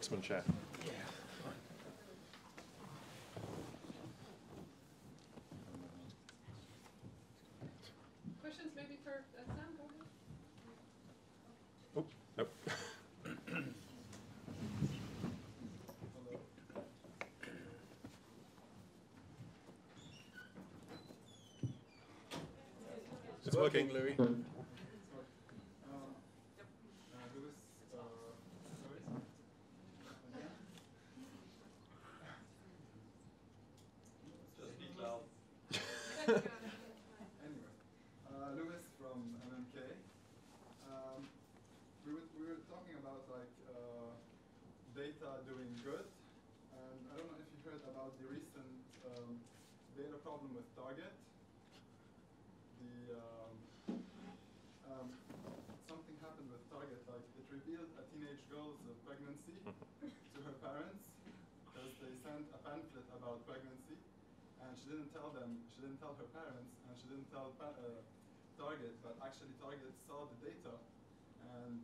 maximum share. Yeah. Questions maybe for Sam? Go ahead. Oh, no. It's working, Louis. Lewis from MMK. We were talking about data doing good, and I don't know if you heard about the recent data problem with Target. Something happened with Target, like it revealed a teenage girl's pregnancy to her parents because they sent a pamphlet about pregnancy, and she didn't tell them. She didn't tell her parents, and she didn't tell Target. But actually, Target saw the data, and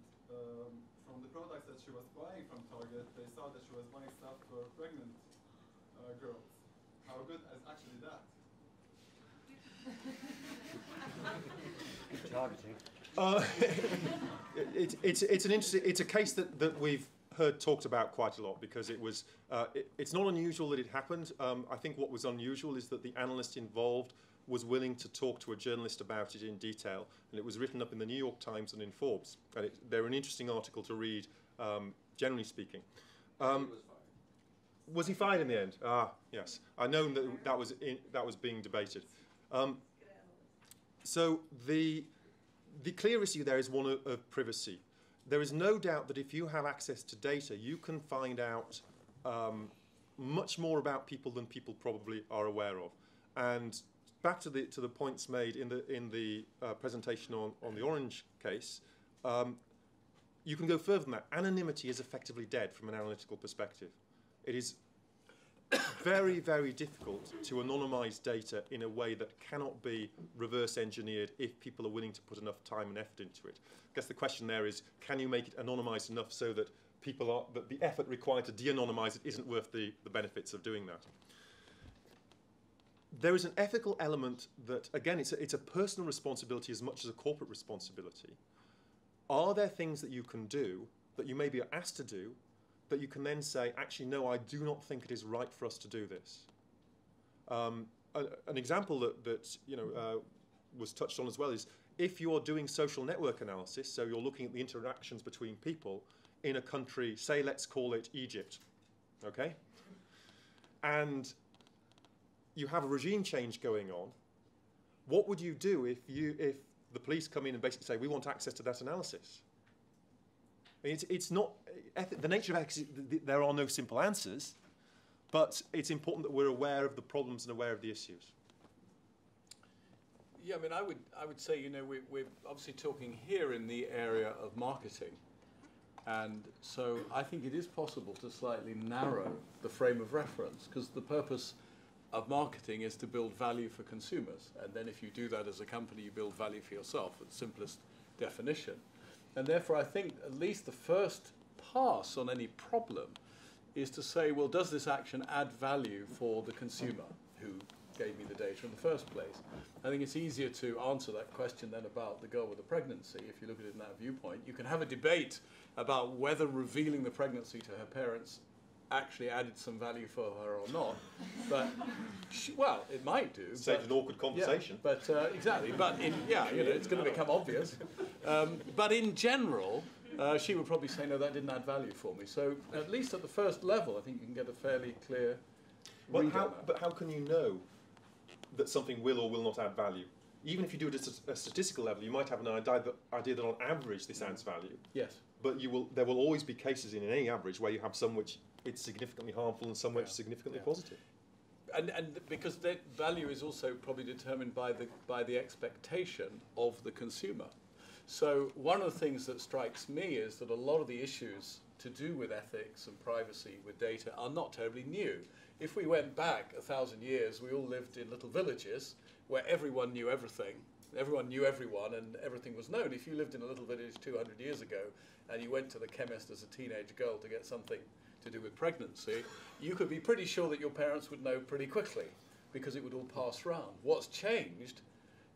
from the products that she was buying from Target, they saw that she was buying stuff for pregnant girls. How good is actually that? Targeting. It's an interesting. It's a case that we've heard talked about quite a lot because it was. It's not unusual that it happened. I think what was unusual is that the analyst involved was willing to talk to a journalist about it in detail, and it was written up in the New York Times and in Forbes. And they're an interesting article to read, generally speaking. He was fired. Was he fired in the end? Ah, yes. I know that was being debated. So the clear issue there is one of privacy. There is no doubt that if you have access to data, you can find out much more about people than people probably are aware of. And back to the points made in the presentation on the Orange case, you can go further than that. Anonymity is effectively dead from an analytical perspective. It is very, very difficult to anonymize data in a way that cannot be reverse engineered if people are willing to put enough time and effort into it. I guess the question there is, can you make it anonymized enough so that that the effort required to de-anonymize it isn't worth the benefits of doing that? There is an ethical element that, again, it's a personal responsibility as much as a corporate responsibility. Are there things that you can do that you maybe are asked to do that you can then say, actually, no, I do not think it is right for us to do this? An example that was touched on as well is if you're doing social network analysis, so you're looking at the interactions between people in a country, say, let's call it Egypt, okay? And you have a regime change going on. What would you do if the police come in and basically say, we want access to that analysis? It's not the nature of ethics. There are no simple answers, but it's important that we're aware of the problems and aware of the issues. Yeah, I mean, I would say, we're obviously talking here in the area of marketing, and so I think it is possible to slightly narrow the frame of reference, because the purpose of marketing is to build value for consumers, and then if you do that as a company, you build value for yourself, at the simplest definition. And therefore, I think at least the first pass on any problem is to say, well, does this action add value for the consumer who gave me the data in the first place? I think it's easier to answer that question than about the girl with the pregnancy, if you look at it in that viewpoint. You can have a debate about whether revealing the pregnancy to her parents actually added some value for her or not, but well, it might do. Saved an awkward conversation. Yeah, but exactly. But it's going to become obvious. But in general, she would probably say, no, that didn't add value for me. So at least at the first level, I think you can get a fairly clear. But how can you know that something will or will not add value? Even if you do it at a statistical level, you might have an idea that on average this adds value. Yes. But there will always be cases in any average where you have some which it's significantly harmful and some which significantly positive. And because that value is also probably determined by the expectation of the consumer. So one of the things that strikes me is that a lot of the issues to do with ethics and privacy with data are not terribly new. If we went back 1,000 years, we all lived in little villages where everyone knew everything. Everyone knew everyone and everything was known. If you lived in a little village 200 years ago and you went to the chemist as a teenage girl to get something to do with pregnancy, you could be pretty sure that your parents would know pretty quickly because it would all pass round. What's changed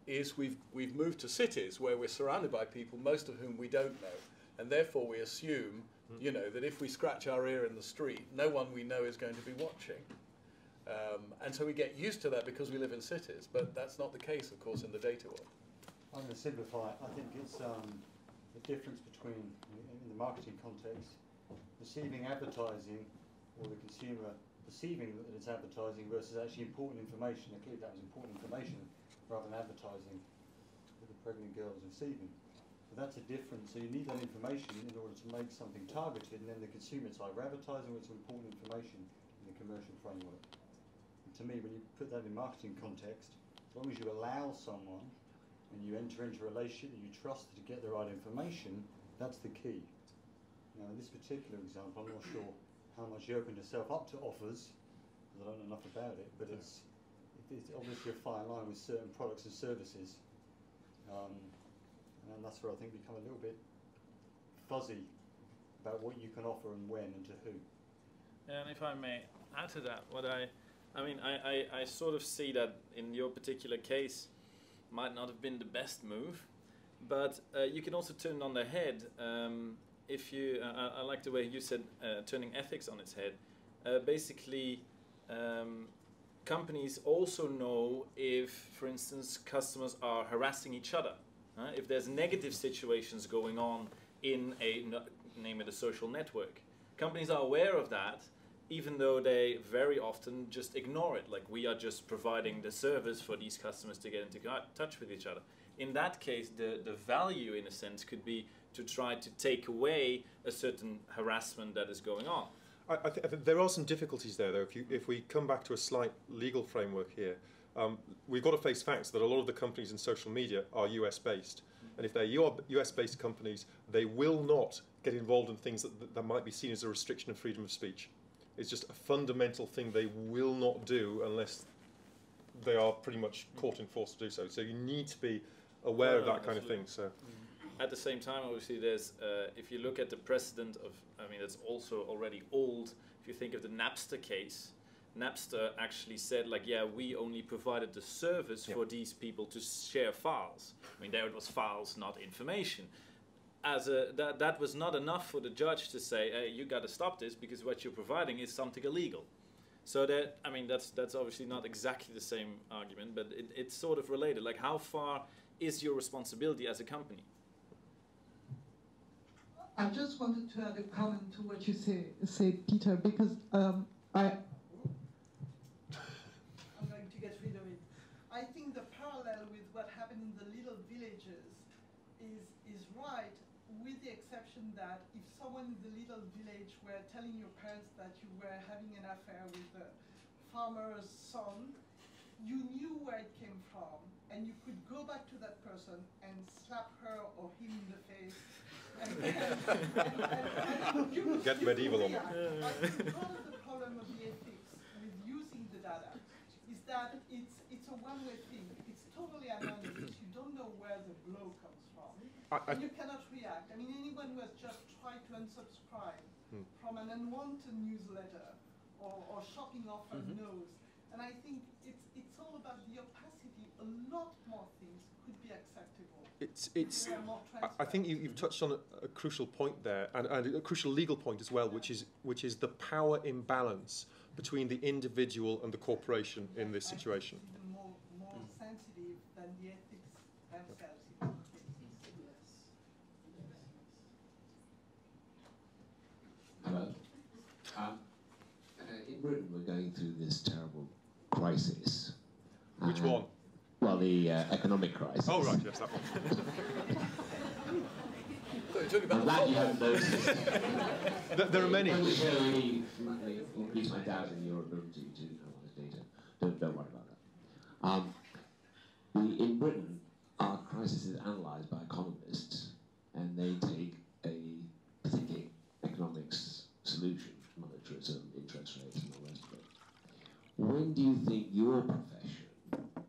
is we've moved to cities where we're surrounded by people, most of whom we don't know, and therefore we assume, you know, that if we scratch our ear in the street, no one we know is going to be watching. And so we get used to that because we live in cities, but that's not the case, of course, in the data world. I'm going to simplify it. I think it's the difference between, in the marketing context, receiving advertising or the consumer perceiving that it's advertising versus actually important information. Clearly that was important information rather than advertising that the pregnant girl is receiving. So that's a difference. So you need that information in order to make something targeted, and then the consumer, it's either advertising or it's important information in the commercial framework. And to me, when you put that in marketing context, as long as you allow someone and you enter into a relationship that you trust to get the right information, that's the key. Now, in this particular example, I'm not sure how much you opened yourself up to offers, because I don't know enough about it, but it's obviously a fine line with certain products and services. And that's where I think we become a little bit fuzzy about what you can offer and when and to who. And if I may add to that, I sort of see that in your particular case might not have been the best move, but you can also turn it on the head. If you, I like the way you said turning ethics on its head. Basically, companies also know if, for instance, customers are harassing each other. If there's negative situations going on in name it a social network. Companies are aware of that, even though they very often just ignore it. Like, we are just providing the service for these customers to get into touch with each other. In that case, the value, in a sense, could be to try to take away a certain harassment that is going on. I think there are some difficulties there, though. If we come back to a slight legal framework here, we've got to face facts that a lot of the companies in social media are US-based. And if they're US-based companies, they will not get involved in things that might be seen as a restriction of freedom of speech. It's just a fundamental thing they will not do unless they are pretty much caught in force to do so. So you need to be aware of that kind of thing. So, at the same time, obviously, there's if you look at the precedent of, it's also already old. If you think of the Napster case, Napster actually said, like, yeah, we only provided the service for these people to share files. There it was files, not information. That was not enough for the judge to say, hey, you got to stop this because what you're providing is something illegal. So that, that's obviously not exactly the same argument, but it's sort of related. Like, how far is your responsibility as a company? I just wanted to add a comment to what you say, Peter, because I'm going to get rid of it. I think the parallel with what happened in the little villages is right, with the exception that if someone in the little village were telling your parents that you were having an affair with the farmer's son, you knew where it came from, and you could go back to that person and slap her or him in the face. Get medieval on it. I think part of the problem of the ethics with using the data is that it's a one-way thing. It's totally anonymous. You don't know where the blow comes from. And you cannot react. Anyone who has just tried to unsubscribe from an unwanted newsletter or shopping offer knows. And I think it's all about the opacity. A lot more things could be acceptable. I think you've touched on a crucial point there, and a crucial legal point as well, which is the power imbalance between the individual and the corporation in this situation. Even more sensitive than the ethics themselves. Hello. In Britain, we're going through this terrible crisis. Which one? Well, the economic crisis. Oh, right, yes, that one. I'm glad you haven't noticed. There are many. I'm just going to really increase my doubt in your ability to analyse data. Don't worry about that. In Britain, our crisis is analysed by economists, and they take a particular economics solution, monetarism, interest rates, and all the rest of it. When do you think your profession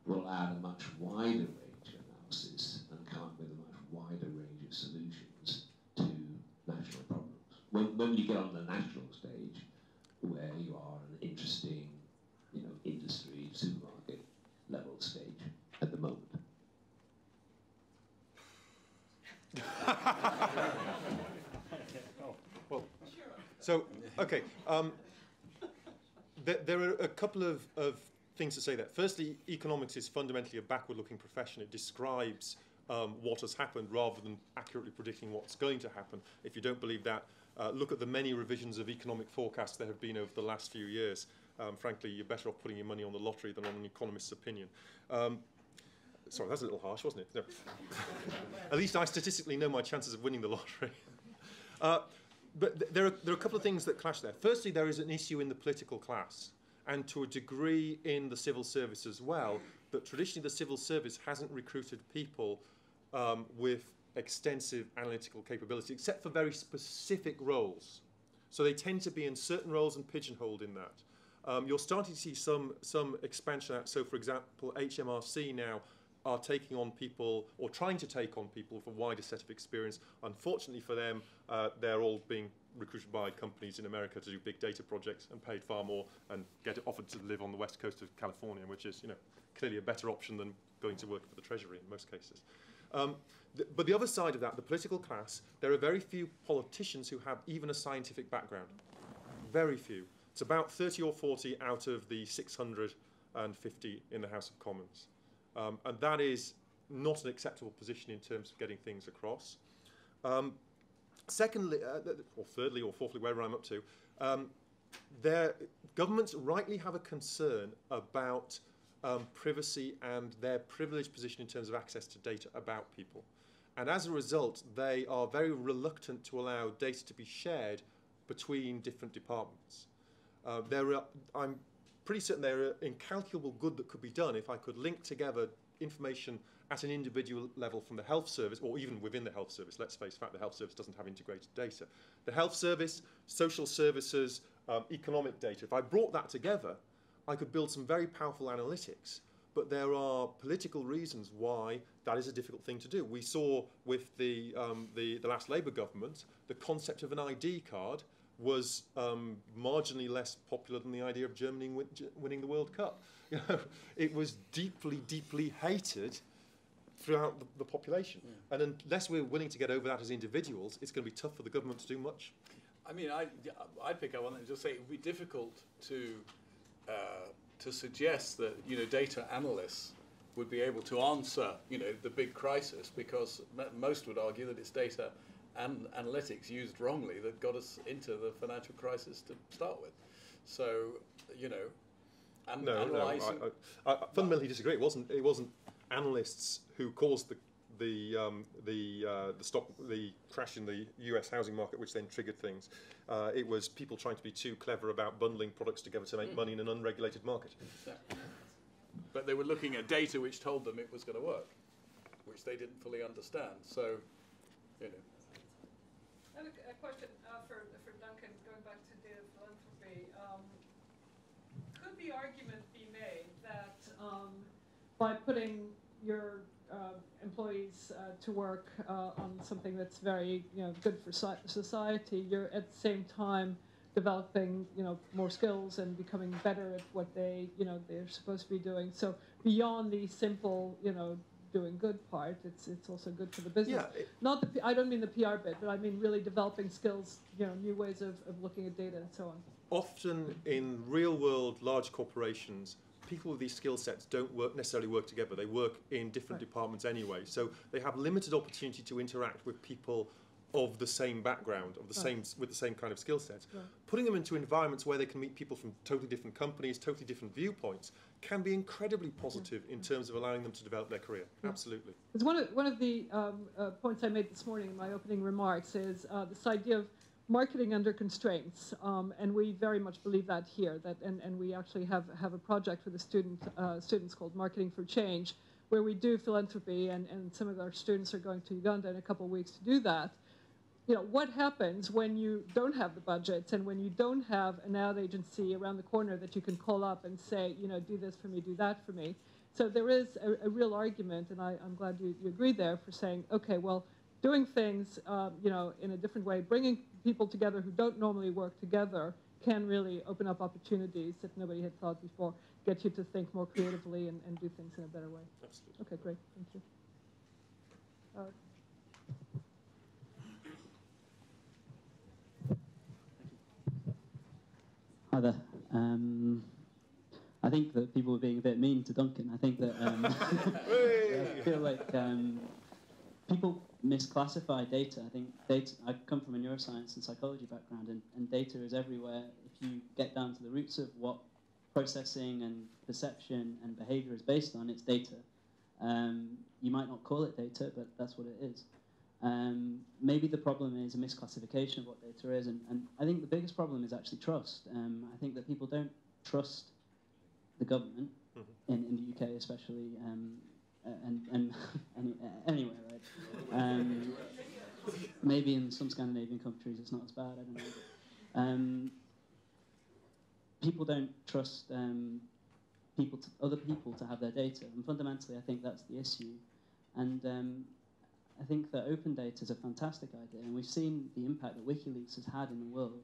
will add a much wider range of analysis and come up with a much wider range of solutions to national problems? When you get on the national stage, So, okay, there are a couple of things to say there. Firstly, economics is fundamentally a backward-looking profession. It describes what has happened rather than accurately predicting what's going to happen. If you don't believe that, look at the many revisions of economic forecasts there have been over the last few years. Frankly, you're better off putting your money on the lottery than on an economist's opinion. Sorry, that's a little harsh, wasn't it? No. At least I statistically know my chances of winning the lottery. But there are a couple of things that clash there. Firstly, there is an issue in the political class, and to a degree in the civil service as well, that traditionally the civil service hasn't recruited people with extensive analytical capability, except for very specific roles. So they tend to be in certain roles and pigeonholed in that. You're starting to see some expansion out. So, for example, HMRC now are taking on people, or trying to take on people with a wider set of experience. Unfortunately for them, they're all being recruited by companies in America to do big data projects and paid far more and get offered to live on the west coast of California, which is, clearly a better option than going to work for the Treasury in most cases. But the other side of that, the political class, there are very few politicians who have even a scientific background. Very few. It's about 30 or 40 out of the 650 in the House of Commons. And that is not an acceptable position in terms of getting things across. Secondly, or thirdly, or fourthly, wherever I'm up to, governments rightly have a concern about privacy and their privileged position in terms of access to data about people. And as a result, they are very reluctant to allow data to be shared between different departments. I'm pretty certain there are incalculable good that could be done if I could link together information at an individual level from the health service, or even within the health service. Let's face the fact the health service doesn't have integrated data. The health service, social services, economic data. If I brought that together, I could build some very powerful analytics. But there are political reasons why that is a difficult thing to do. We saw with the last Labour government, the concept of an ID card was marginally less popular than the idea of Germany winning the World Cup. It was deeply, deeply hated throughout the population. Yeah. And unless we're willing to get over that as individuals, it's going to be tough for the government to do much. I mean, I'd pick up on that and just say it would be difficult to suggest that data analysts would be able to answer the big crisis, because most would argue that it's data and analytics used wrongly that got us into the financial crisis to start with. So analysing. No, I fundamentally disagree. It wasn't analysts who caused the crash in the US housing market, which then triggered things. It was people trying to be too clever about bundling products together to make money in an unregulated market. Exactly. But they were looking at data which told them it was going to work, which they didn't fully understand. So, I have a question for Duncan, going back to data philanthropy. Could the argument be made that by putting your employees to work on something that's very good for society, you're at the same time developing more skills and becoming better at what they're supposed to be doing. So beyond the simple doing good part, it's also good for the business. Yeah, I don't mean the PR bit, but I mean really developing skills, new ways of looking at data and so on. Often in real world large corporations, people with these skill sets don't necessarily work together. They work in different departments anyway. So they have limited opportunity to interact with people of the same background, with the same kind of skill sets. Right. Putting them into environments where they can meet people from totally different companies, totally different viewpoints, can be incredibly positive in terms of allowing them to develop their career. Absolutely. It's one of the points I made this morning in my opening remarks is this idea of marketing under constraints, and we very much believe that here. And we actually have a project for the students called Marketing for Change, where we do philanthropy, and some of our students are going to Uganda in a couple of weeks to do that. What happens when you don't have the budgets and when you don't have an ad agency around the corner that you can call up and say, do this for me, do that for me. So there is a real argument, and I'm glad you agreed there, for saying, okay, well, doing things, in a different way, bringing people together who don't normally work together can really open up opportunities that nobody had thought before, get you to think more creatively and do things in a better way. Absolutely. Okay, great. Thank you. Hi there. I think that people were being a bit mean to Duncan. I think that I feel like people misclassify data. I think data. I come from a neuroscience and psychology background, and data is everywhere. If you get down to the roots of what processing and perception and behavior is based on, it's data. You might not call it data, but that's what it is. Maybe the problem is a misclassification of what data is, and I think the biggest problem is actually trust. I think that people don't trust the government in the UK especially, and anywhere, right? Maybe in some Scandinavian countries it's not as bad, I don't know. People don't trust other people to have their data, and fundamentally I think that's the issue. And I think that open data is a fantastic idea, and we've seen the impact that WikiLeaks has had in the world.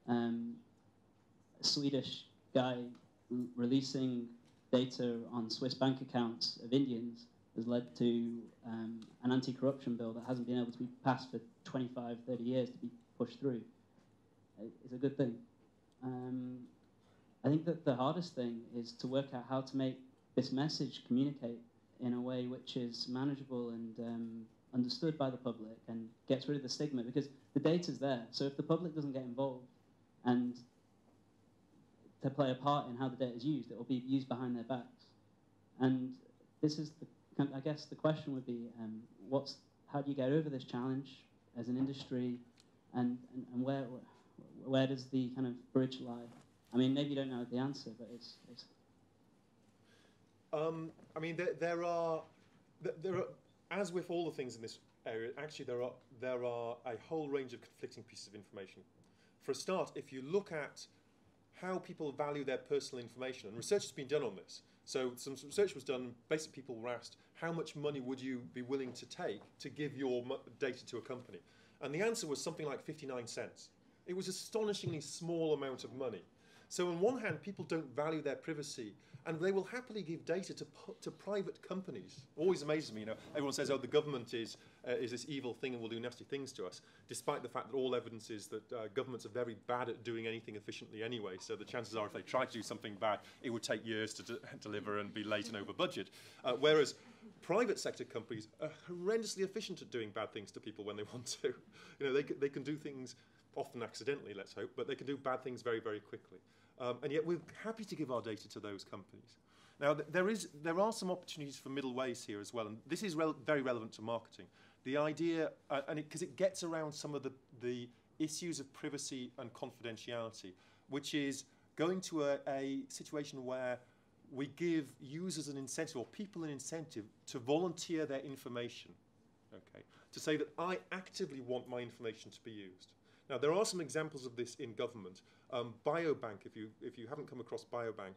A Swedish guy releasing data on Swiss bank accounts of Indians has led to an anti-corruption bill that hasn't been able to be passed for 25, 30 years to be pushed through. It's a good thing. I think that the hardest thing is to work out how to make this message communicate in a way which is manageable and understood by the public and gets rid of the stigma, because the data's there. So if the public doesn't get involved and to play a part in how the data is used, it will be used behind their backs. And this is, I guess the question would be, how do you get over this challenge as an industry, and where does the kind of bridge lie? I mean, maybe you don't know the answer, but it's I mean, there are, as with all the things in this area, actually there are a whole range of conflicting pieces of information. For a start, if you look at how people value their personal information, and research has been done on this. So some research was done, basically people were asked, how much money would you be willing to take to give your data to a company? And the answer was something like 59 cents. It was an astonishingly small amount of money. So on one hand, people don't value their privacy, and they will happily give data to private companies. Always amazes me, you know. Everyone says, "Oh, the government is this evil thing and will do nasty things to us," despite the fact that all evidence is that governments are very bad at doing anything efficiently anyway. So the chances are, if they try to do something bad, it would take years to deliver and be late and over budget. Whereas private sector companies are horrendously efficient at doing bad things to people when they want to. You know, they can do things often accidentally, let's hope, but they can do bad things very, very quickly. And yet we're happy to give our data to those companies. Now, there are some opportunities for middle ways here as well, and this is very relevant to marketing. The idea, because it gets around some of the issues of privacy and confidentiality, which is going to a situation where we give users an incentive, or people an incentive, to volunteer their information, okay? To say that I actively want my information to be used. Now, there are some examples of this in government. Biobank, if you haven't come across Biobank,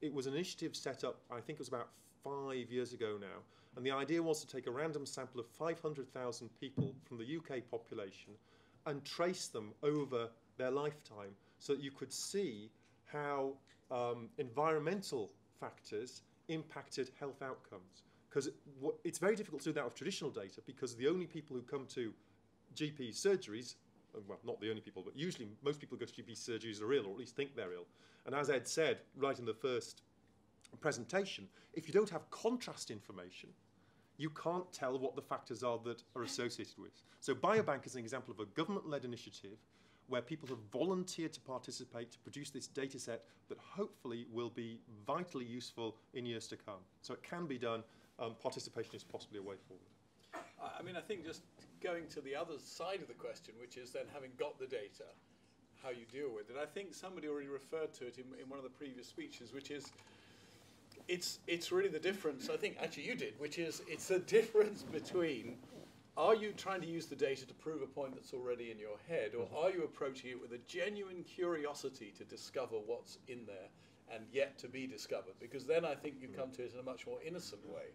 it was an initiative set up, I think it was about 5 years ago now, and the idea was to take a random sample of 500,000 people from the UK population and trace them over their lifetime so that you could see how environmental factors impacted health outcomes. Because it's very difficult to do that with traditional data, because the only people who come to GP surgeries, well, not the only people, but usually most people go to GP surgeries are ill, or at least think they're ill. And as Ed said right in the first presentation, if you don't have contrast information, you can't tell what the factors are that are associated with. So Biobank is an example of a government-led initiative where people have volunteered to participate to produce this data set that hopefully will be vitally useful in years to come. So it can be done. Participation is possibly a way forward. I mean, I think just going to the other side of the question, which is then having got the data, how you deal with it. I think somebody already referred to it in one of the previous speeches, which is it's really the difference, I think actually you did, which is it's the difference between, are you trying to use the data to prove a point that's already in your head, or are you approaching it with a genuine curiosity to discover what's in there and yet to be discovered? Because then I think you come to it in a much more innocent way.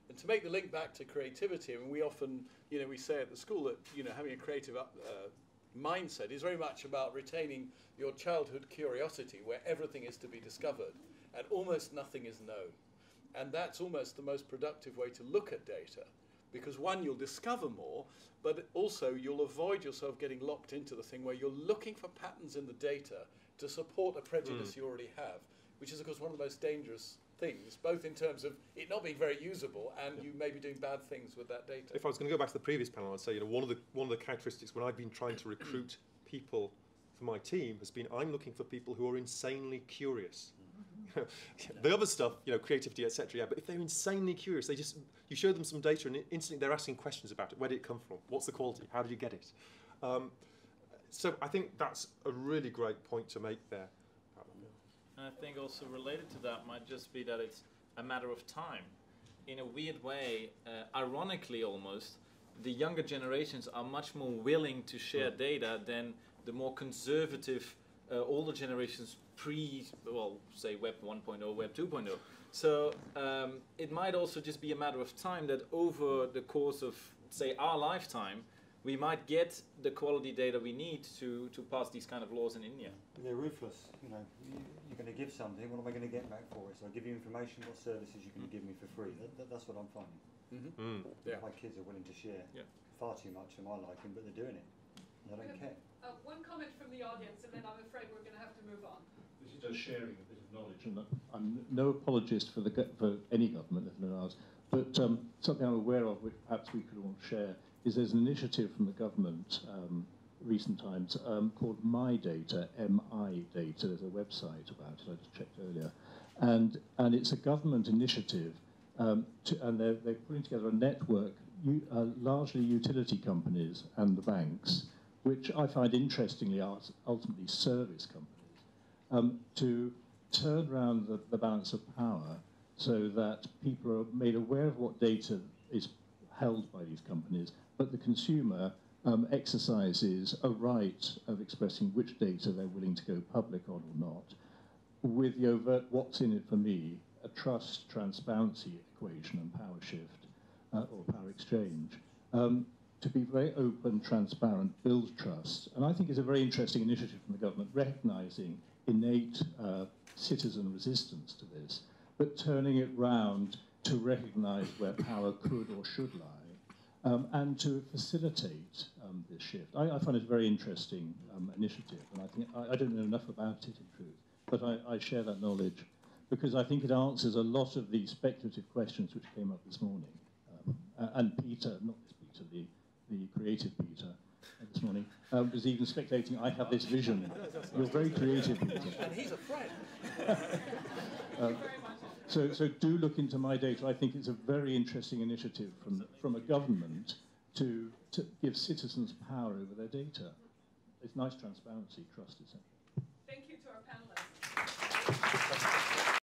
And to make the link back to creativity, I mean, we often, you know, we say at the school that, you know, having a creative mindset is very much about retaining your childhood curiosity, where everything is to be discovered and almost nothing is known. And that's almost the most productive way to look at data, because one, you'll discover more, but also you'll avoid yourself getting locked into the thing where you're looking for patterns in the data to support a prejudice you already have, which is, of course, one of the most dangerous things, both in terms of it not being very usable and you may be doing bad things with that data. If I was going to go back to the previous panel, I'd say, you know, one of the characteristics when I've been trying to recruit people for my team has been I'm looking for people who are insanely curious. The other stuff, you know, creativity, etc. Yeah, but if they're insanely curious, you show them some data and instantly they're asking questions about it. Where did it come from? What's the quality? How did you get it? So I think that's a really great point to make there. And I think also related to that might just be that it's a matter of time. In a weird way, ironically almost, the younger generations are much more willing to share data than the more conservative older generations say Web 1.0, Web 2.0. So it might also just be a matter of time that over the course of, say, our lifetime, we might get the quality data we need to pass these kind of laws in India. They're ruthless. You know, you're going to give something. What am I going to get back for it? So I give you information. What services you can give me for free? That's what I'm finding. Yeah. My kids are willing to share far too much for my liking, but they're doing it. They don't care. One comment from the audience, and then I'm afraid we're going to have to move on. This is just sharing a bit of knowledge, and I'm no apologist for any government, if no ours, but something I'm aware of, which perhaps we could all share, is there's an initiative from the government, recent times, called My Data, MI Data. There's a website about it, I just checked earlier. And it's a government initiative, and they're putting together a network, largely utility companies and the banks, which I find interestingly are ultimately service companies, to turn around the balance of power so that people are made aware of what data is held by these companies, but the consumer exercises a right of expressing which data they're willing to go public on or not, with the overt what's in it for me, a trust transparency equation and power shift or power exchange, to be very open, transparent, build trust. And I think it's a very interesting initiative from the government, recognising innate citizen resistance to this, but turning it round to recognise where power could or should lie, and to facilitate this shift. I find it a very interesting initiative, and I think I don't know enough about it in truth, but I share that knowledge because I think it answers a lot of the speculative questions which came up this morning. And Peter, not this Peter, the creative Peter this morning, was even speculating, I have this vision. You're very creative, Peter. And he's a friend. So do look into My Data. I think it's a very interesting initiative from a government to give citizens power over their data. It's nice transparency, trust, etc.